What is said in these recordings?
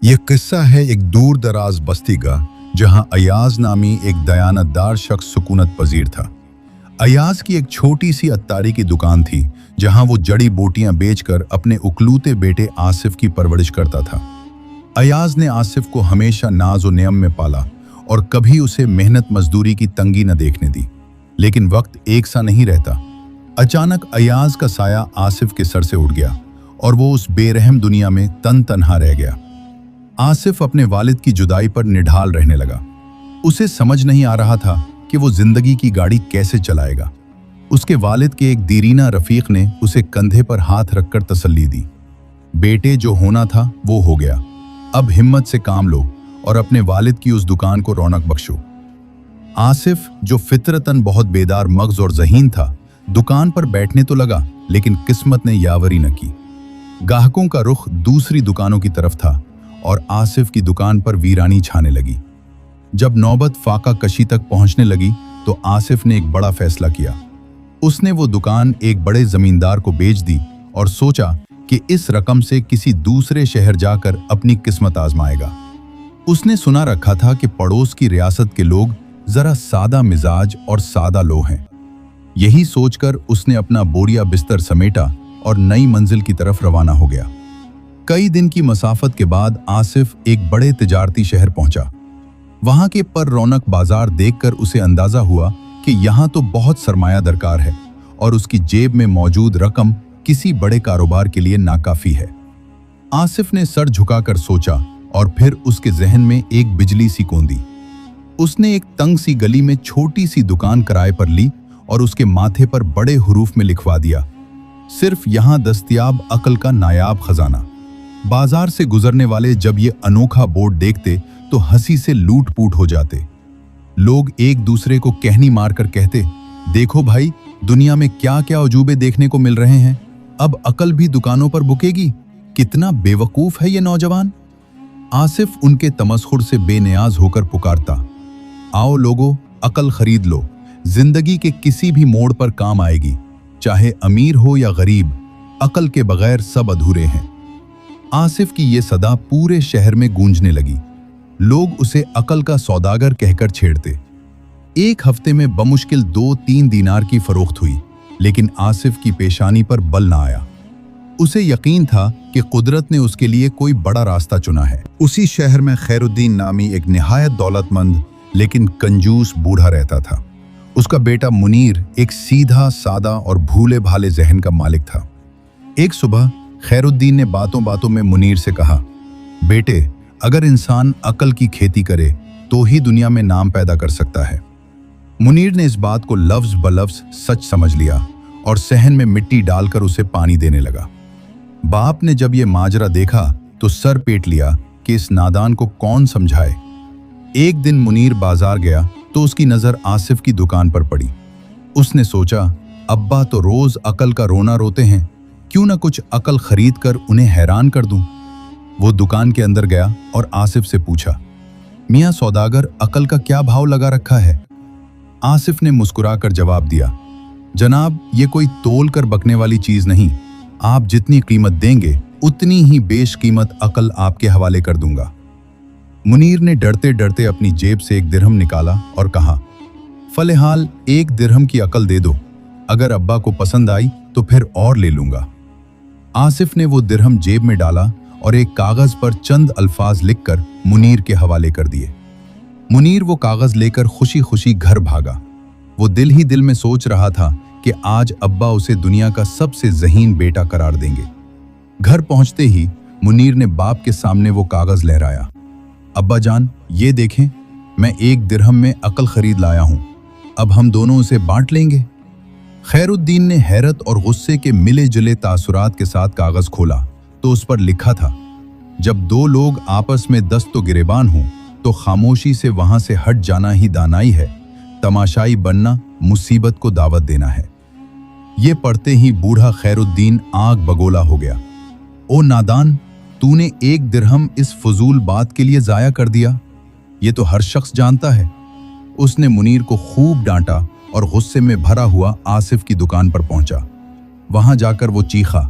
ये किस्सा है एक दूर दराज बस्ती का, जहां अयाज नामी एक दयानतदार शख्स सुकूनत पजीर था। अयाज की एक छोटी सी अत्तारी की दुकान थी, जहां वो जड़ी बूटियां बेचकर अपने उकलूते बेटे आसिफ की परवरिश करता था। अयाज ने आसिफ को हमेशा नाज और नियम में पाला और कभी उसे मेहनत मजदूरी की तंगी न देखने दी। लेकिन वक्त एक सा नहीं रहता। अचानक अयाज का साया आसिफ के सर से उठ गया और वो उस बेरहम दुनिया में तन्हा रह गया। आसिफ अपने वालिद की जुदाई पर निढाल रहने लगा। उसे समझ नहीं आ रहा था कि वो जिंदगी की गाड़ी कैसे चलाएगा। उसके वालिद के एक दीरीना रफीक ने उसे कंधे पर हाथ रखकर तसल्ली दी। बेटे, जो होना था वो हो गया। अब हिम्मत से काम लो और अपने वालिद की उस दुकान को रौनक बख्शो। आसिफ, जो फितरतन बहुत बेदार मगज और ज़हीन था, दुकान पर बैठने तो लगा, लेकिन किस्मत ने यावरी न की। गाहकों का रुख दूसरी दुकानों की तरफ था और आसिफ की दुकान पर वीरानी छाने लगी। जब नौबत फाका कशी तक पहुंचने लगी तो आसिफ ने एक बड़ा फैसला किया। उसने वो दुकान एक बड़े जमींदार को बेच दी और सोचा कि इस रकम से किसी दूसरे शहर जाकर अपनी किस्मत आजमाएगा। उसने सुना रखा था कि पड़ोस की रियासत के लोग जरा सादा मिजाज और सादा लो हैं। यही सोचकर उसने अपना बोरिया बिस्तर समेटा और नई मंजिल की तरफ रवाना हो गया। कई दिन की मसाफत के बाद आसिफ एक बड़े तिजारती शहर पहुंचा। वहां के पर रौनक बाजार देखकर उसे अंदाजा हुआ कि यहां तो बहुत सरमाया दरकार है और उसकी जेब में मौजूद रकम किसी बड़े कारोबार के लिए नाकाफी है। आसिफ ने सर झुकाकर सोचा और फिर उसके जहन में एक बिजली सी कौंधी। उसने एक तंग सी गली में छोटी सी दुकान किराए पर ली और उसके माथे पर बड़े हुरूफ में लिखवा दिया, सिर्फ यहां दस्तयाब अकल का नायाब खजाना। बाजार से गुजरने वाले जब ये अनोखा बोर्ड देखते तो हंसी से लूट पूट हो जाते। लोग एक दूसरे को कहनी मारकर कहते, देखो भाई, दुनिया में क्या क्या अजूबे देखने को मिल रहे हैं। अब अकल भी दुकानों पर बुकेगी। कितना बेवकूफ है ये नौजवान। आसिफ उनके तमस्खुर से बेनियाज होकर पुकारता, आओ लोगो, अकल खरीद लो। जिंदगी के किसी भी मोड़ पर काम आएगी, चाहे अमीर हो या गरीब। अकल के बगैर सब अधूरे हैं। आसिफ की ये सदा पूरे शहर में गूंजने लगी। लोग उसे अकल का सौदागर कहकर छेड़ते। एक हफ्ते में बमुश्किल 2-3 दीनार की फरोख्त हुई, लेकिन आसिफ की पेशानी पर बल ना आया। उसे यकीन था कि कुदरत ने उसके लिए कोई बड़ा रास्ता चुना है। उसी शहर में खैरुद्दीन नामी एक निहायत दौलतमंद लेकिन कंजूस बूढ़ा रहता था। उसका बेटा मुनीर एक सीधा सादा और भूले भाले जहन का मालिक था। एक सुबह खैरुद्दीन ने बातों बातों में मुनीर से कहा, बेटे, अगर इंसान अकल की खेती करे तो ही दुनिया में नाम पैदा कर सकता है। मुनीर ने इस बात को लफ्ज बलफ्ज सच समझ लिया और सहन में मिट्टी डालकर उसे पानी देने लगा। बाप ने जब ये माजरा देखा तो सर पेट लिया कि इस नादान को कौन समझाए। एक दिन मुनीर बाजार गया तो उसकी नजर आसिफ की दुकान पर पड़ी। उसने सोचा, अब्बा तो रोज अकल का रोना रोते हैं, क्यों ना कुछ अकल खरीद कर उन्हें हैरान कर दूं। वो दुकान के अंदर गया और आसिफ से पूछा, मियां सौदागर, अकल का क्या भाव लगा रखा है? आसिफ ने मुस्कुराकर जवाब दिया, जनाब, ये कोई तोल कर बकने वाली चीज नहीं। आप जितनी कीमत देंगे उतनी ही बेशकीमत अकल आपके हवाले कर दूंगा। मुनीर ने डरते डरते अपनी जेब से एक दिरहम निकाला और कहा, फलेहाल 1 दिरहम की अकल दे दो। अगर अब्बा को पसंद आई तो फिर और ले लूंगा। आसिफ ने वो दिरहम जेब में डाला और एक कागज पर चंद अल्फाज लिखकर मुनीर के हवाले कर दिए। मुनीर वो कागज लेकर खुशी खुशी घर भागा। वो दिल ही दिल में सोच रहा था कि आज अब्बा उसे दुनिया का सबसे ज़हीन बेटा करार देंगे। घर पहुंचते ही मुनीर ने बाप के सामने वो कागज लहराया, अब्बा जान, ये देखें, मैं 1 दिरहम में अकल खरीद लाया हूं। अब हम दोनों उसे बांट लेंगे। खैरुद्दीन ने हैरत और गुस्से के मिले जुले तासुरात के साथ कागज खोला तो उस पर लिखा था, जब 2 लोग आपस में दस्तो गिरेबान हों तो खामोशी से वहां से हट जाना ही दानाई है। तमाशाई बनना मुसीबत को दावत देना है। ये पढ़ते ही बूढ़ा खैरुद्दीन आग बगोला हो गया। ओ नादान, तूने 1 दिरहम इस फजूल बात के लिए जाया कर दिया। ये तो हर शख्स जानता है। उसने मुनीर को खूब डांटा और गुस्से में भरा हुआ आसिफ की दुकान पर पहुंचा। वहां जाकर वो चीखा,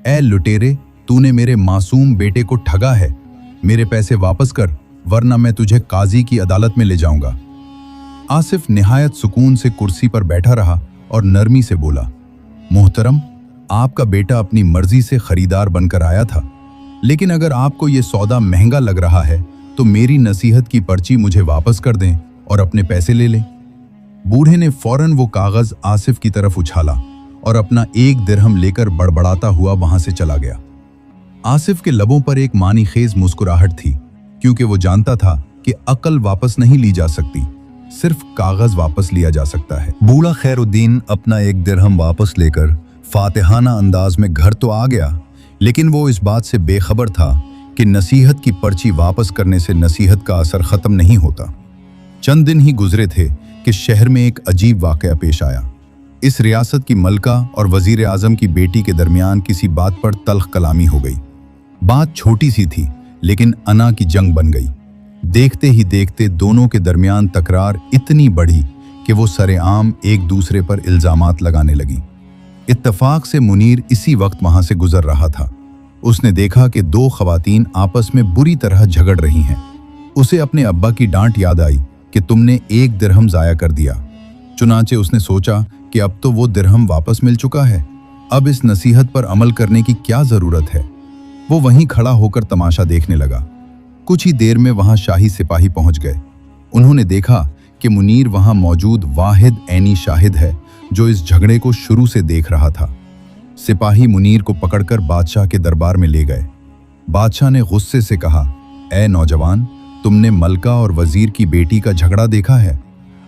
ए लुटेरे, तूने मेरे मासूम बेटे को ठगा है। मेरे पैसे वापस कर, वरना मैं तुझे काजी की अदालत में ले जाऊंगा। आसिफ निहायत सुकून से कुर्सी पर बैठा रहा और नरमी से बोला, मोहतरम, आपका बेटा अपनी मर्जी से खरीदार बनकर आया था, लेकिन अगर आपको ये सौदा महंगा लग रहा है तो मेरी नसीहत की पर्ची मुझे वापस कर दें और अपने पैसे ले लें। बूढ़े ने फौरन वो कागज आसिफ की तरफ उछाला और अपना 1 दिरहम लेकर बड़बड़ाता हुआ वहां से चला गया। आसिफ के लबों पर एक मानीखेज मुस्कुराहट थी, क्योंकि वो जानता था कि अकल वापस नहीं ली जा सकती, सिर्फ कागज वापस लिया जा सकता है। बूढ़ा खैरुद्दीन अपना 1 दिरहम वापस लेकर फातिहाना अंदाज में घर तो आ गया, लेकिन वो इस बात से बेखबर था कि नसीहत की पर्ची वापस करने से नसीहत का असर खत्म नहीं होता। चंद दिन ही गुजरे थे कि शहर में एक अजीब वाकया पेश आया। इस रियासत की मलका और वजीर आजम की बेटी के दरमियान किसी बात पर तल्ख कलामी हो गई। बात छोटी सी थी, लेकिन अना की जंग बन गई। देखते ही देखते दोनों के दरमियान तकरार इतनी बढ़ी कि वो सरेआम एक दूसरे पर इल्जामात लगाने लगी। इत्तफाक से मुनीर इसी वक्त वहां से गुजर रहा था। उसने देखा कि 2 खवातीन आपस में बुरी तरह झगड़ रही हैं। उसे अपने अब्बा की डांट याद आई कि तुमने 1 दिरहम जाया कर दिया। चुनांचे उसने सोचा कि अब तो वो दिरहम वापस मिल चुका है, अब इस नसीहत पर अमल करने की क्या जरूरत है। वो वहीं खड़ा होकर तमाशा देखने लगा। कुछ ही देर में वहां शाही सिपाही पहुंच गए। उन्होंने देखा कि मुनीर वहां मौजूद वाहिद ऐनी शाहिद है जो इस झगड़े को शुरू से देख रहा था। सिपाही मुनीर को पकड़कर बादशाह के दरबार में ले गए। बादशाह ने गुस्से से कहा, ऐ नौजवान, तुमने मलका और वजीर की बेटी का झगड़ा देखा है।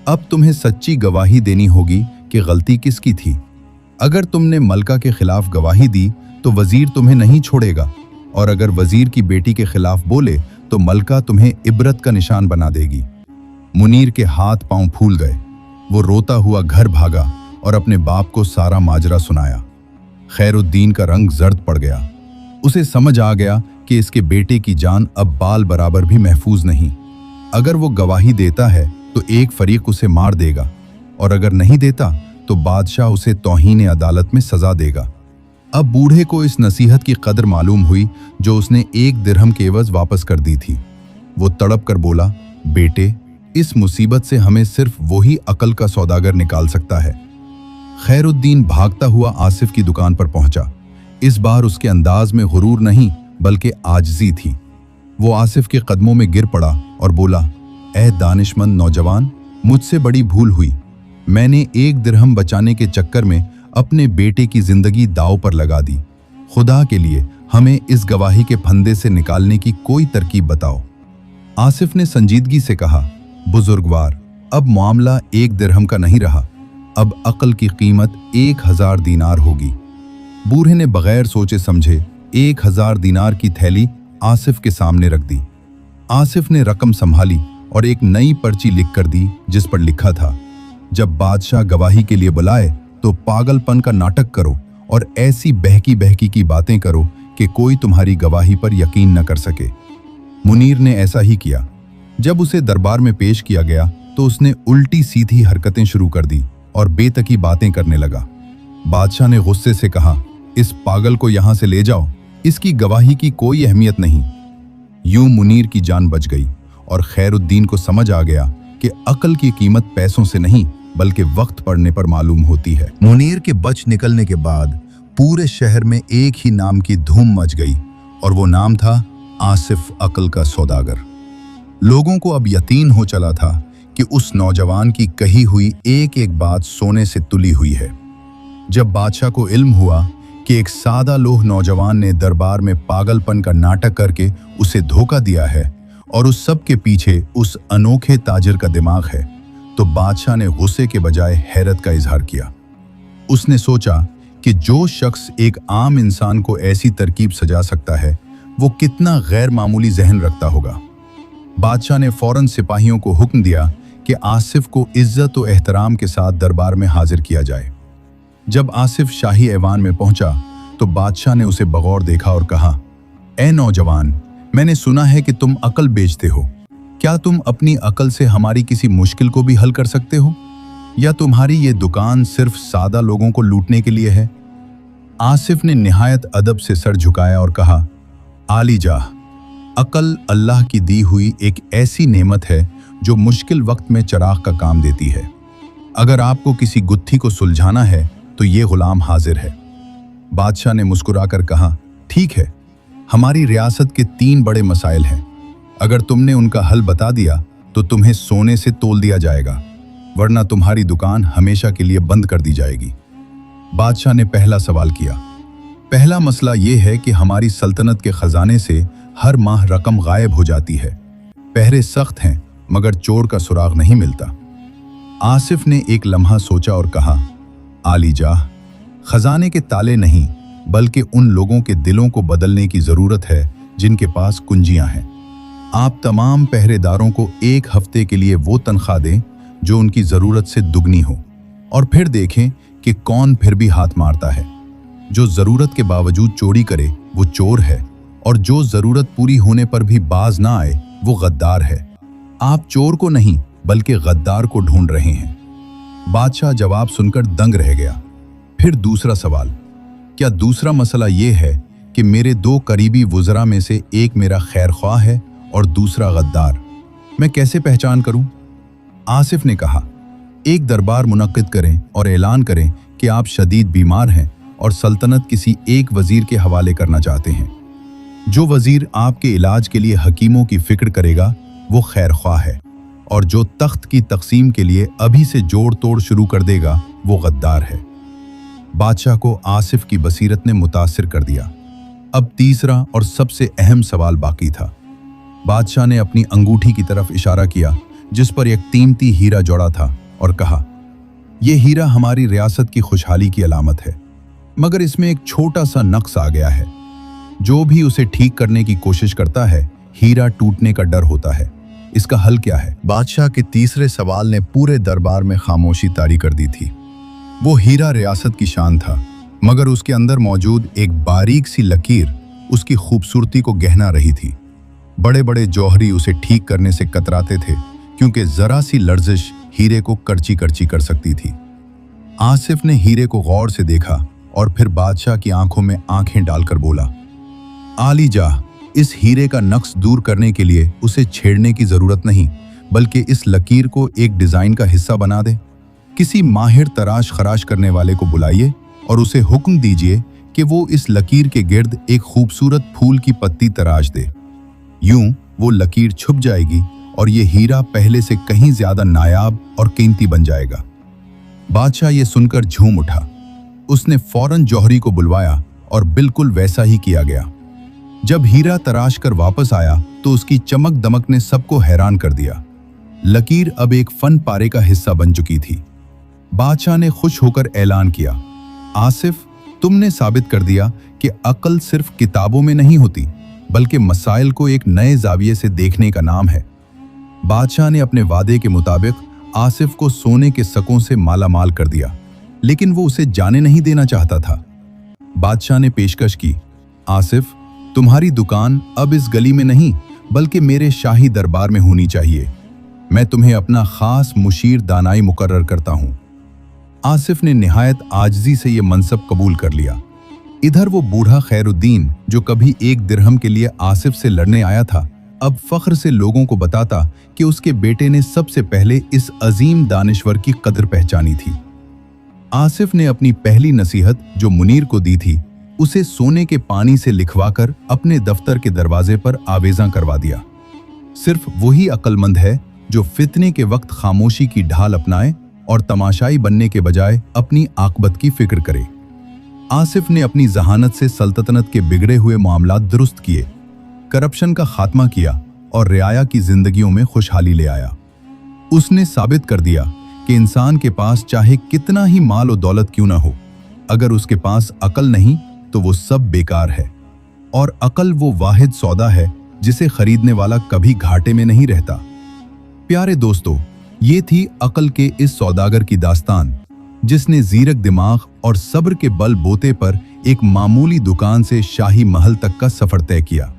अब तुम्हें सच्ची गवाही देनी होगी कि गलती किसकी थी। अगर तुमने मलका के खिलाफ गवाही दी तो वजीर तुम्हें नहीं छोड़ेगा, और अगर वजीर की बेटी के खिलाफ बोले तो मलका तुम्हें इबरत का निशान बना देगी। मुनीर के हाथ पांव फूल गए। वो रोता हुआ घर भागा और अपने बाप को सारा माजरा सुनाया। खैरुद्दीन का रंग जर्द पड़ गया। उसे समझ आ गया कि इसके बेटे की जान अब बाल बराबर भी महफूज नहीं। अगर वो गवाही देता है तो एक फरीक उसे मार देगा, और अगर नहीं देता तो बादशाह उसे तौहीन अदालत में सजा देगा। अब बूढ़े को इस नसीहत की कदर मालूम हुई जो उसने 1 दिरहम के एवज वापस कर दी थी। वो तड़प कर बोला, बेटे, इस मुसीबत से हमें सिर्फ वही अकल का सौदागर निकाल सकता है। खैरुद्दीन भागता हुआ आसिफ की दुकान पर पहुंचा। इस बार उसके अंदाज में गुरूर नहीं बल्कि आजिज़ी थी। वो आसिफ के कदमों में गिर पड़ा और बोला, ऐ दानिशमंद नौजवान, मुझसे बड़ी भूल हुई। मैंने 1 दिरहम बचाने के चक्कर में अपने बेटे की जिंदगी दांव पर लगा दी। खुदा के लिए हमें इस गवाही के फंदे से निकालने की कोई तरकीब बताओ। आसिफ ने संजीदगी से कहा, बुजुर्गवार, अब मामला 1 दिरहम का नहीं रहा, अब अक्ल की कीमत 1000 दीनार होगी। बूढ़े ने बगैर सोचे समझे 1000 दीनार की थैली आसिफ के सामने रख दी। आसिफ ने रकम संभाली और एक नई पर्ची लिख कर दी जिस पर लिखा था, जब बादशाह गवाही के लिए बुलाए तो पागलपन का नाटक करो और ऐसी बहकी बहकी की बातें करो कि कोई तुम्हारी गवाही पर यकीन न कर सके। मुनीर ने ऐसा ही किया। जब उसे दरबार में पेश किया गया तो उसने उल्टी सीधी हरकतें शुरू कर दी और बेतकी बातें करने लगा। बादशाह ने गुस्से से कहा, इस पागल को यहां से ले जाओ, इसकी गवाही की कोई अहमियत नहीं। यूं मुनीर की जान बच गई और खैरुद्दीन को समझ आ गया कि अकल की कीमत पैसों से नहीं बल्कि वक्त पड़ने पर मालूम होती है। मुनीर के बच निकलने के बाद पूरे शहर में एक ही नाम की धूम मच गई और वो नाम था आसिफ अकल का सौदागर। लोगों को अब यकीन हो चला था कि उस नौजवान की कही हुई एक एक बात सोने से तुली हुई है। जब बादशाह को इल्म हुआ कि एक सादा लोह नौजवान ने दरबार में पागलपन का नाटक करके उसे धोखा दिया है और उस सब के पीछे उस अनोखे ताजिर का दिमाग है, तो बादशाह ने गुस्से के बजाय हैरत का इजहार किया। उसने सोचा कि जो शख्स एक आम इंसान को ऐसी तरकीब सजा सकता है वो कितना गैर मामूली जहन रखता होगा। बादशाह ने फौरन सिपाहियों को हुक्म दिया कि आसिफ को इज्जत और एहतराम के साथ दरबार में हाजिर किया जाए। जब आसिफ शाही ऐवान में पहुंचा तो बादशाह ने उसे बगौर देखा और कहा, ऐ नौजवान, मैंने सुना है कि तुम अकल बेचते हो। क्या तुम अपनी अकल से हमारी किसी मुश्किल को भी हल कर सकते हो, या तुम्हारी ये दुकान सिर्फ सादा लोगों को लूटने के लिए है? आसिफ ने निहायत अदब से सर झुकाया और कहा, आलीजाह, अकल अल्लाह की दी हुई एक ऐसी नेमत है जो मुश्किल वक्त में चिराग का काम देती है। अगर आपको किसी गुत्थी को सुलझाना है तो ये गुलाम हाजिर है। बादशाह ने मुस्कुराकर कहा, ठीक है, हमारी रियासत के 3 बड़े मसाइल हैं। अगर तुमने उनका हल बता दिया तो तुम्हें सोने से तोल दिया जाएगा, वरना तुम्हारी दुकान हमेशा के लिए बंद कर दी जाएगी। बादशाह ने पहला सवाल किया। पहला मसला यह है कि हमारी सल्तनत के खजाने से हर माह रकम गायब हो जाती है। पहरे सख्त हैं मगर चोर का सुराग नहीं मिलता। आसिफ ने एक लम्हा सोचा और कहा, आली जाह, खजाने के ताले नहीं बल्कि उन लोगों के दिलों को बदलने की जरूरत है जिनके पास कुंजियां हैं। आप तमाम पहरेदारों को 1 हफ्ते के लिए वो तनख्वाह दें जो उनकी जरूरत से दुगनी हो, और फिर देखें कि कौन फिर भी हाथ मारता है। जो जरूरत के बावजूद चोरी करे वो चोर है, और जो जरूरत पूरी होने पर भी बाज ना आए वो गद्दार है। आप चोर को नहीं बल्कि गद्दार को ढूंढ रहे हैं। बादशाह जवाब सुनकर दंग रह गया। फिर दूसरा सवाल, क्या दूसरा मसला ये है कि मेरे 2 करीबी वुज़रा में से एक मेरा खैरख्वाह है और दूसरा गद्दार, मैं कैसे पहचान करूं? आसिफ ने कहा, एक दरबार मुनक्किद करें और ऐलान करें कि आप शदीद बीमार हैं और सल्तनत किसी एक वजीर के हवाले करना चाहते हैं। जो वजीर आपके इलाज के लिए हकीमों की फिक्र करेगा वो खैरख्वाह है, और जो तख्त की तकसीम के लिए अभी से जोड़ तोड़ शुरू कर देगा वो गद्दार है। बादशाह को आसिफ की बसीरत ने मुतासिर कर दिया। अब तीसरा और सबसे अहम सवाल बाकी था। बादशाह ने अपनी अंगूठी की तरफ इशारा किया जिस पर एक कीमती हीरा जड़ा था और कहा, यह हीरा हमारी रियासत की खुशहाली की अलामत है, मगर इसमें एक छोटा सा नक्स आ गया है। जो भी उसे ठीक करने की कोशिश करता है हीरा टूटने का डर होता है। इसका हल क्या है? बादशाह के तीसरे सवाल ने पूरे दरबार में खामोशी तारी कर दी थी। वो हीरा रियासत की शान था, मगर उसके अंदर मौजूद एक बारीक सी लकीर उसकी खूबसूरती को गहना रही थी। बड़े बड़े जौहरी उसे ठीक करने से कतराते थे, क्योंकि जरा सी लर्जिश हीरे को करची करची कर सकती थी। आसिफ ने हीरे को गौर से देखा और फिर बादशाह की आंखों में आंखें डालकर बोला, आली जाह, इस हीरे का नक्श दूर करने के लिए उसे छेड़ने की जरूरत नहीं, बल्कि इस लकीर को एक डिजाइन का हिस्सा बना दे। किसी माहिर तराश खराश करने वाले को बुलाइए और उसे हुक्म दीजिए कि वो इस लकीर के गिर्द एक खूबसूरत फूल की पत्ती तराश दे। यूं वो लकीर छुप जाएगी और ये हीरा पहले से कहीं ज्यादा नायाब और कीमती बन जाएगा। बादशाह ये सुनकर झूम उठा। उसने फौरन जौहरी को बुलवाया और बिल्कुल वैसा ही किया गया। जब हीरा तराश कर वापस आया तो उसकी चमक दमक ने सबको हैरान कर दिया। लकीर अब एक फन पारे का हिस्सा बन चुकी थी। बादशाह ने खुश होकर ऐलान किया, आसिफ, तुमने साबित कर दिया कि अक्ल सिर्फ किताबों में नहीं होती, बल्कि मसाइल को एक नए जाविये से देखने का नाम है। बादशाह ने अपने वादे के मुताबिक आसिफ को सोने के सकों से मालामाल कर दिया, लेकिन वो उसे जाने नहीं देना चाहता था। बादशाह ने पेशकश की, आसिफ, तुम्हारी दुकान अब इस गली में नहीं बल्कि मेरे शाही दरबार में होनी चाहिए। मैं तुम्हें अपना खास मुशीर दानाई मुकर्रर करता हूं। आसिफ ने निहायत आजजी से यह मनसब कबूल कर लिया। इधर वो बूढ़ा खैरुद्दीन, जो कभी 1 दिरहम के लिए आसिफ से लड़ने आया था, अब फख्र से लोगों को बताता कि उसके बेटे ने सबसे पहले इस अजीम दानिश्वर की कदर पहचानी थी। आसिफ ने अपनी पहली नसीहत जो मुनीर को दी थी, उसे सोने के पानी से लिखवाकर अपने दफ्तर के दरवाजे पर आवेज़ां करवा दिया। सिर्फ वही अक्लमंद है जो फितने के वक्त खामोशी की ढाल अपनाए और तमाशाई बनने के बजाय अपनी आकबत की फिक्र करे। आसिफ ने अपनी जहानत से सल्तनत के बिगड़े हुए मामलात दुरुस्त किए, करप्शन का खात्मा किया और रियाया की जिंदगियों में खुशहाली ले आया। उसने साबित कर दिया कि इंसान के पास चाहे कितना ही माल और दौलत क्यों ना हो, अगर उसके पास अकल नहीं तो वो सब बेकार है। और अकल वो वाहिद सौदा है जिसे खरीदने वाला कभी घाटे में नहीं रहता। प्यारे दोस्तों, ये थी अकल के इस सौदागर की दास्तान, जिसने जीरक दिमाग और सब्र के बल बोते पर एक मामूली दुकान से शाही महल तक का सफर तय किया।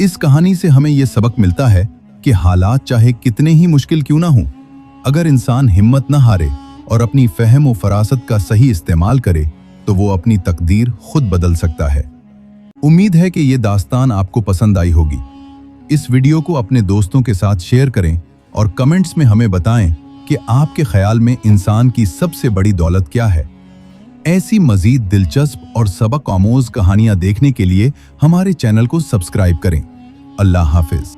इस कहानी से हमें यह सबक मिलता है कि हालात चाहे कितने ही मुश्किल क्यों ना हों, अगर इंसान हिम्मत न हारे और अपनी फहम और फरासत का सही इस्तेमाल करे तो वो अपनी तकदीर खुद बदल सकता है। उम्मीद है कि ये दास्तान आपको पसंद आई होगी। इस वीडियो को अपने दोस्तों के साथ शेयर करें और कमेंट्स में हमें बताएं कि आपके ख्याल में इंसान की सबसे बड़ी दौलत क्या है। ऐसी मजीद दिलचस्प और सबक आमोज कहानियां देखने के लिए हमारे चैनल को सब्सक्राइब करें। अल्लाह हाफिज।